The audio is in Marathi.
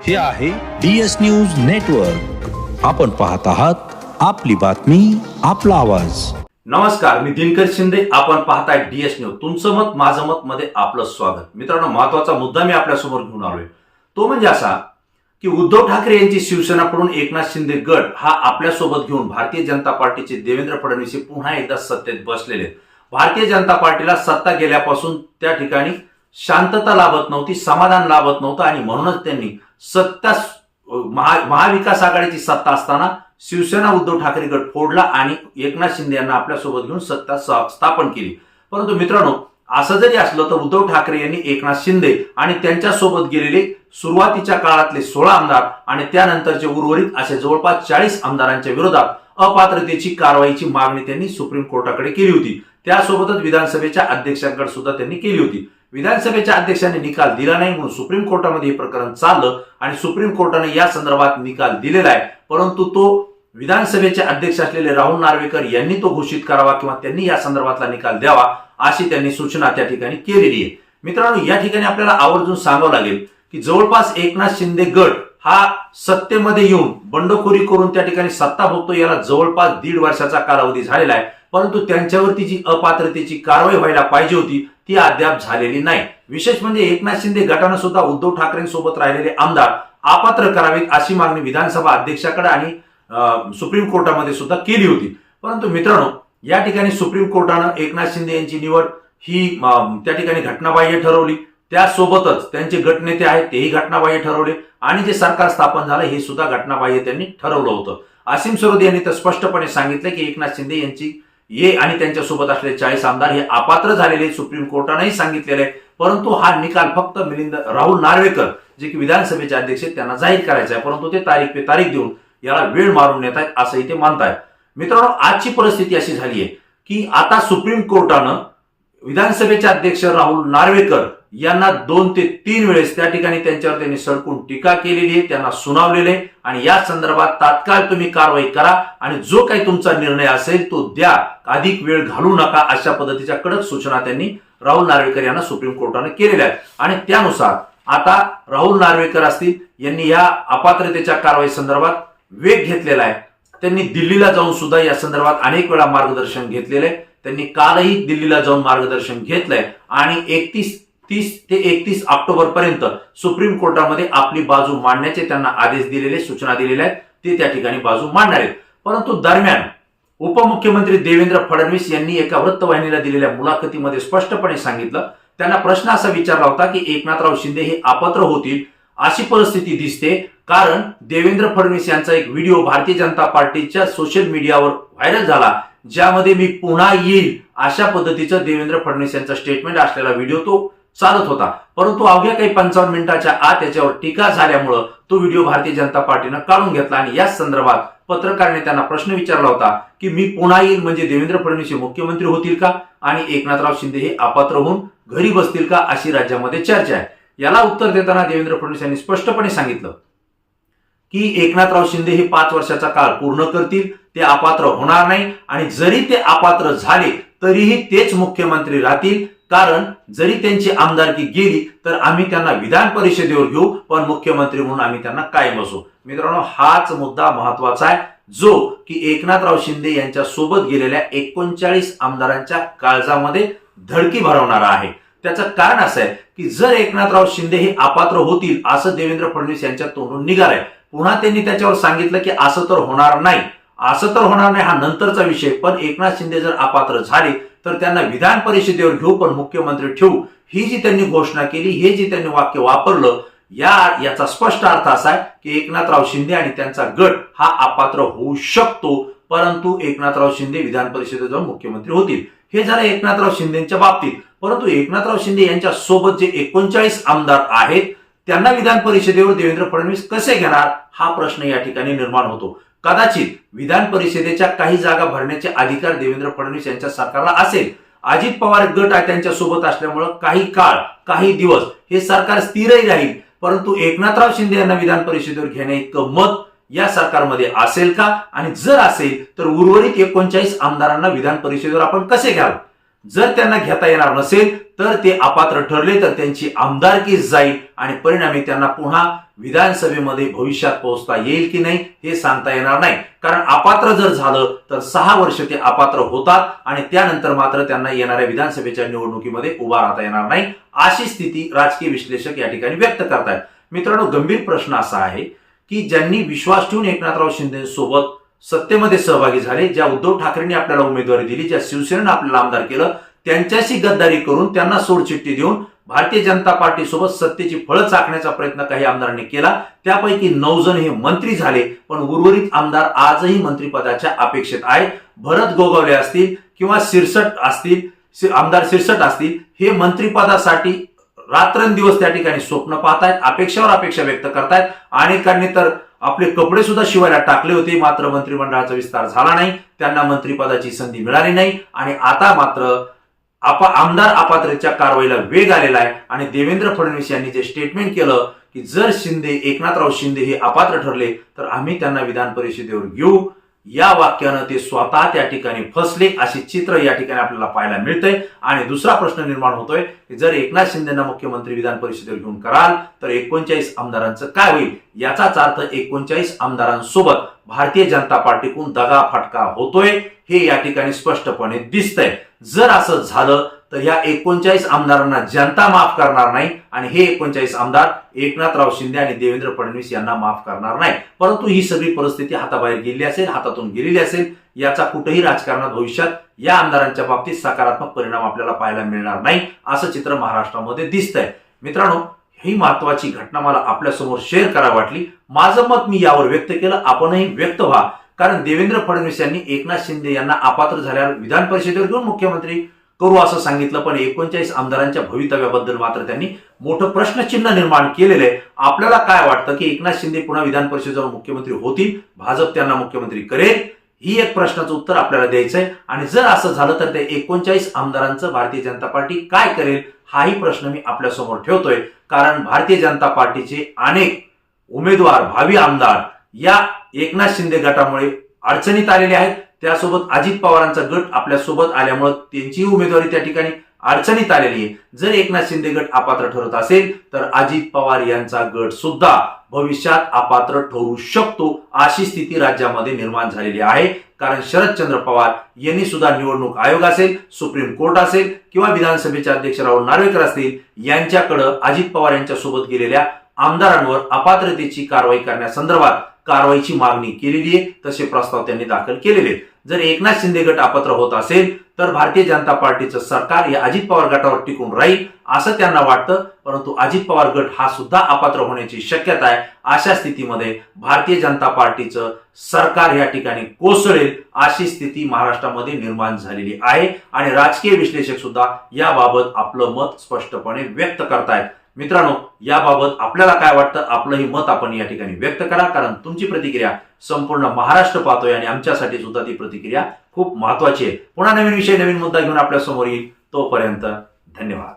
हे आहे DS न्यूज नेटवर्क. आपण पाहत आहात आपली बातमी आपला आवाज. नमस्कार, मी दिनकर शिंदे. आपण पाहताय DS न्यूज. तुमचं मत माझं मत मध्ये आपलं स्वागत. मित्रांनो, महत्वाचा मुद्दा मी आपल्यासमोर घेऊन आलोय. तो म्हणजे असा की उद्धव ठाकरे यांची शिवसेनाकडून एकनाथ शिंदे गट हा आपल्यासोबत घेऊन भारतीय जनता पार्टीचे देवेंद्र फडणवीस पुन्हा एकदा सत्तेत बसलेले आहेत. भारतीय जनता पार्टीला सत्ता गेल्यापासून त्या ठिकाणी शांतता लाभत नव्हती, समाधान लाभत नव्हतं आणि म्हणूनच त्यांनी सत्ता महाविकास आघाडीची सत्ता असताना शिवसेना उद्धव ठाकरे गट फोडला आणि एकनाथ शिंदे यांना आपल्यासोबत घेऊन सत्ता स्थापन केली. परंतु मित्रांनो, असं जरी असलं तर उद्धव ठाकरे यांनी एकनाथ शिंदे आणि त्यांच्यासोबत गेलेले सुरुवातीच्या काळातले 16 आमदार आणि त्यानंतरचे उर्वरित असे जवळपास 40 आमदारांच्या विरोधात अपात्रतेची कारवाईची मागणी त्यांनी सुप्रीम कोर्टाकडे केली होती. त्यासोबतच विधानसभेच्या अध्यक्षांकडे सुद्धा त्यांनी केली होती. विधानसभेच्या अध्यक्षांनी निकाल दिला नाही म्हणून सुप्रीम कोर्टामध्ये हे प्रकरण चाललं आणि सुप्रीम कोर्टाने या संदर्भात निकाल दिलेला आहे. परंतु तो विधानसभेचे अध्यक्ष असलेले राहुल नार्वेकर यांनी तो घोषित करावा किंवा त्यांनी या संदर्भातला निकाल द्यावा अशी त्यांनी सूचना त्या ठिकाणी केलेली आहे. मित्रांनो, या ठिकाणी आपल्याला आवर्जून सांगावं लागेल की जवळपास एकनाथ शिंदे गट हा सत्तेमध्ये येऊन बंडखोरी करून त्या ठिकाणी सत्ता भोगतो. याला जवळपास 1.5 वर्षाचा कालावधी झालेला आहे. परंतु त्यांच्यावरती जी अपात्रतेची कारवाई व्हायला पाहिजे होती ती अद्याप झालेली नाही. विशेष म्हणजे एकनाथ शिंदे गटानं सुद्धा उद्धव ठाकरेंसोबत राहिलेले आमदार अपात्र करावेत अशी मागणी विधानसभा अध्यक्षाकडे आणि सुप्रीम कोर्टामध्ये सुद्धा केली होती. परंतु मित्रांनो, या ठिकाणी सुप्रीम कोर्टानं एकनाथ शिंदे यांची निवड ही त्या ठिकाणी घटनाबाह्य ठरवली. त्यासोबतच त्यांचे गटनेते आहेत तेही घटनाबाह्य ठरवले आणि जे सरकार स्थापन झालं हे सुद्धा घटनाबाह्य त्यांनी ठरवलं होतं. असीम सरोदे यांनी तर स्पष्टपणे सांगितलं की एकनाथ शिंदे यांची आणि त्यांच्यासोबत असलेले 40 आमदार हे अपात्र झालेले सुप्रीम कोर्टानेही सांगितलेले आहे. परंतु हा निकाल फक्त राहुल नार्वेकर जे की विधानसभेचे अध्यक्ष त्यांना जाहीर करायचा आहे. परंतु ते तारीख पे तारीख देऊन याला वेळ मारून नेत आहेत असंही ते मानतायत. मित्रांनो, आजची परिस्थिती अशी झाली आहे की आता सुप्रीम कोर्टानं विधानसभेचे अध्यक्ष राहुल नार्वेकर यांना 2 ते 3 वेळेस त्या ठिकाणी त्यांच्यावर त्यांनी सडकून टीका केलेली आहे, त्यांना सुनावलेले आणि या संदर्भात तात्काळ तुम्ही कारवाई करा आणि जो काही तुमचा निर्णय असेल तो द्या, अधिक वेळ घालू नका अशा पद्धतीच्या कडक सूचना त्यांनी राहुल नार्वेकर यांना सुप्रीम कोर्टाने केलेल्या आहेत. आणि त्यानुसार आता राहुल नार्वेकर असतील यांनी या अपात्रतेच्या कारवाई संदर्भात वेग घेतलेला आहे. त्यांनी दिल्लीला जाऊन सुद्धा या संदर्भात अनेक वेळा मार्गदर्शन घेतलेलं आहे. त्यांनी कालही दिल्लीला जाऊन मार्गदर्शन घेतलंय आणि 30 ते 31 ऑक्टोबर पर्यंत सुप्रीम कोर्टामध्ये आपली बाजू मांडण्याचे त्यांना आदेश दिलेले, सूचना दिलेल्या आहेत. ते त्या ठिकाणी बाजू मांडणार आहेत. परंतु दरम्यान उपमुख्यमंत्री देवेंद्र फडणवीस यांनी एका वृत्तवाहिनीला दिलेल्या मुलाखतीमध्ये स्पष्टपणे सांगितलं. त्यांना प्रश्न असा विचारला होता की एकनाथराव शिंदे हे अपात्र होतील अशी परिस्थिती दिसते, कारण देवेंद्र फडणवीस यांचा एक व्हिडिओ भारतीय जनता पार्टीच्या सोशल मीडियावर व्हायरल झाला, ज्यामध्ये मी पुन्हा येईल अशा पद्धतीचं देवेंद्र फडणवीस यांचा स्टेटमेंट असलेला व्हिडिओ तो चालत होता. परंतु अवघ्या काही 55 मिनिटाच्या आत त्याच्यावर टीका झाल्यामुळं तो व्हिडिओ भारतीय जनता पार्टीनं काढून घेतला आणि या संदर्भात पत्रकाराने त्यांना प्रश्न विचारला होता की मी पुन्हा येईल म्हणजे देवेंद्र फडणवीस हे मुख्यमंत्री होतील का आणि एकनाथराव शिंदे हे अपात्र होऊन घरी बसतील का अशी राज्यामध्ये चर्चा आहे. याला उत्तर देताना देवेंद्र फडणवीस यांनी स्पष्टपणे सांगितलं की एकनाथराव शिंदे हे 5 वर्षाचा काळ पूर्ण करतील, ते अपात्र होणार नाही आणि जरी ते अपात्र झाले तरीही तेच मुख्यमंत्री राहतील, कारण जरी त्यांची आमदारकी गेली तर आम्ही त्यांना विधान परिषदेवर घेऊ पण मुख्यमंत्री म्हणून आम्ही त्यांना कायम बसवू. मित्रांनो, हाच मुद्दा महत्वाचा आहे जो की एकनाथराव शिंदे यांच्या सोबत गेलेल्या 39 आमदारांच्या काळजामध्ये धडकी भरवणारा आहे. त्याचं कारण असं आहे की जर एकनाथराव शिंदे हे अपात्र होतील असं देवेंद्र फडणवीस यांच्या तोंडून निघालंय, पुन्हा त्यांनी त्याच्यावर सांगितलं की असं तर होणार नाही, असं तर होणार नाही हा नंतरचा विषय, पण एकनाथ शिंदे जर अपात्र झाले तर त्यांना विधान परिषदेवर घेऊ पण मुख्यमंत्री ठेवू, ही जी त्यांनी घोषणा केली, हे जे त्यांनी वाक्य वापरलं, याचा स्पष्ट अर्थ असा आहे की एकनाथराव शिंदे आणि त्यांचा गट हा अपात्र होऊ शकतो, परंतु एकनाथराव शिंदे विधान परिषदेत जाऊन मुख्यमंत्री होतील. हे झालं एकनाथराव शिंदेच्या बाबतीत. परंतु एकनाथराव शिंदे यांच्या सोबत जे 39 आमदार आहेत त्यांना विधान परिषदेवर देवेंद्र फडणवीस कसे घेणार हा प्रश्न या ठिकाणी निर्माण होतो. कदाचित विधान परिषदेच्या काही जागा भरण्याचे अधिकार देवेंद्र फडणवीस यांच्या सरकारला असेल. अजित पवार गट आहे त्यांच्या सोबत असल्यामुळे काही काळ, काही दिवस हे सरकार स्थिरही राहील, परंतु एकनाथराव शिंदे यांना विधान परिषदेवर घेण्या इतकं मत या सरकारमध्ये असेल का? आणि जर असेल तर उर्वरित 39 आमदारांना विधान परिषदेवर आपण कसे घ्याल? जर त्यांना घेता येणार नसेल तर ते अपात्र ठरले तर त्यांची आमदारकी जाईल आणि परिणामी त्यांना पुन्हा विधानसभेमध्ये भविष्यात पोहोचता येईल की नाही हे सांगता येणार नाही. कारण अपात्र जर झालं तर 6 वर्ष ते अपात्र होतात आणि त्यानंतर मात्र त्यांना येणाऱ्या विधानसभेच्या निवडणुकीमध्ये उभा राहता येणार नाही, अशी स्थिती राजकीय विश्लेषक या ठिकाणी व्यक्त करतायत. मित्रांनो, गंभीर प्रश्न असा आहे की ज्यांनी विश्वास ठेवून एकनाथराव शिंदे सोबत सत्तेमध्ये सहभागी झाले, ज्या उद्धव ठाकरेंनी आपल्याला उमेदवारी दिली, ज्या शिवसेनेनं आपल्याला आमदार केलं, त्यांच्याशी गद्दारी करून त्यांना सोडचिठ्ठी देऊन भारतीय जनता पार्टी सोबत सत्तेची फळं चाखण्याचा प्रयत्न काही आमदारांनी केला. त्यापैकी 9 जण हे मंत्री झाले, पण उर्वरित आमदार आजही मंत्रिपदाच्या अपेक्षेत आहेत. भरत गोगावले असतील किंवा आमदार सिरसट असतील, हे मंत्रिपदासाठी रात्रंदिवस त्या ठिकाणी स्वप्न पाहतायत, अपेक्षावर अपेक्षा व्यक्त करतायत. अनेकांनी तर आपले कपडे सुद्धा शिवायला टाकले होते, मात्र मंत्रिमंडळाचा विस्तार झाला नाही, त्यांना मंत्रिपदाची संधी मिळाली नाही. आणि आता मात्र आमदार अपात्रतेच्या कारवाईला वेग आलेला आहे आणि देवेंद्र फडणवीस यांनी जे स्टेटमेंट केलं की जर एकनाथराव शिंदे हे अपात्र ठरले तर आम्ही त्यांना विधान परिषदेवर घेऊ, या वाक्यानं ते स्वतः त्या ठिकाणी फसले, असे चित्र या ठिकाणी आपल्याला पाहायला मिळतंय. आणि दुसरा प्रश्न निर्माण होतोय की जर एकनाथ शिंदेना मुख्यमंत्री विधान परिषदेवर घेऊन कराल तर 39 आमदारांचं काय होईल. याचाच अर्थ 39 आमदारांसोबत भारतीय जनता पार्टीकडून दगा फटका होतोय हे या ठिकाणी स्पष्टपणे दिसतंय. जर असं झालं तर या 39 आमदारांना जनता माफ करणार नाही आणि हे 39 आमदार एकनाथराव शिंदे आणि देवेंद्र फडणवीस यांना माफ करणार नाही. परंतु ही सगळी परिस्थिती हाताबाहेर गेली असेल, हातातून गेलेली असेल, याचा कुठेही राजकारणात भविष्यात या आमदारांच्या बाबतीत सकारात्मक परिणाम आपल्याला पाहायला मिळणार नाही, असं चित्र महाराष्ट्रामध्ये दिसतंय. मित्रांनो, ही महत्वाची घटना मला आपल्यासमोर शेअर करावी वाटली. माझं मत मी यावर व्यक्त केलं, आपणही व्यक्त व्हा. कारण देवेंद्र फडणवीस यांनी एकनाथ शिंदे यांना अपात्र झाल्यावर विधान परिषदेवर घेऊन मुख्यमंत्री करू असं सांगितलं, पण 39 आमदारांच्या भवितव्याबद्दल मात्र त्यांनी मोठं प्रश्नचिन्ह निर्माण केलेलं आहे. आपल्याला काय वाटतं की एकनाथ शिंदे पुन्हा विधान परिषदेवर मुख्यमंत्री होतील, भाजप त्यांना मुख्यमंत्री करेल, ही एक प्रश्नाचं उत्तर आपल्याला द्यायचंय. आणि जर असं झालं तर ते 39 आमदारांचं भारतीय जनता पार्टी काय करेल हाही प्रश्न मी आपल्यासमोर ठेवतोय. कारण भारतीय जनता पार्टीचे अनेक उमेदवार, भावी आमदार या एकनाथ शिंदे गटामुळे अडचणीत आलेले आहेत. त्यासोबत अजित पवारांचा गट आपल्या सोबत आल्यामुळे त्यांची उमेदवारी त्या ठिकाणी अडचणीत आलेली आहे. जर एकनाथ शिंदे गट अपात्र ठरत असेल तर अजित पवार यांचा गट सुद्धा भविष्यात अपात्र ठरू शकतो, अशी स्थिती राज्यामध्ये निर्माण झालेली आहे. कारण शरदचंद्र पवार यांनी सुद्धा निवडणूक आयोग असेल, सुप्रीम कोर्ट असेल किंवा विधानसभेचे अध्यक्ष राहुल नार्वेकर असतील, यांच्याकडे अजित पवार यांच्या सोबत गेलेल्या आमदारांवर अपात्रतेची कारवाई करण्यासंदर्भात कारवाईची मागणी केलेली आहे. तसे प्रस्ताव त्यांनी दाखल केलेले आहेत. जर एकनाथ शिंदे गट अपात्र होत असेल तर भारतीय जनता पार्टीचं सरकार या अजित पवार गटावर टिकून राहील असं त्यांना वाटतं. परंतु अजित पवार गट हा सुद्धा अपात्र होण्याची शक्यता आहे. अशा स्थितीमध्ये भारतीय जनता पार्टीचं सरकार या ठिकाणी कोसळेल, अशी स्थिती महाराष्ट्रामध्ये निर्माण झालेली आहे. आणि राजकीय विश्लेषक सुद्धा याबाबत आपलं मत स्पष्टपणे व्यक्त करतायत. मित्रांनो, याबाबत आपल्याला काय वाटतं, आपलंही मत आपण या ठिकाणी व्यक्त करा. कारण तुमची प्रतिक्रिया संपूर्ण महाराष्ट्र पाहतोय आणि आमच्यासाठी सुद्धा ती प्रतिक्रिया खूप महत्वाची आहे. पुन्हा नवीन विषय, नवीन मुद्दा घेऊन आपल्या समोर येईल. तोपर्यंत धन्यवाद.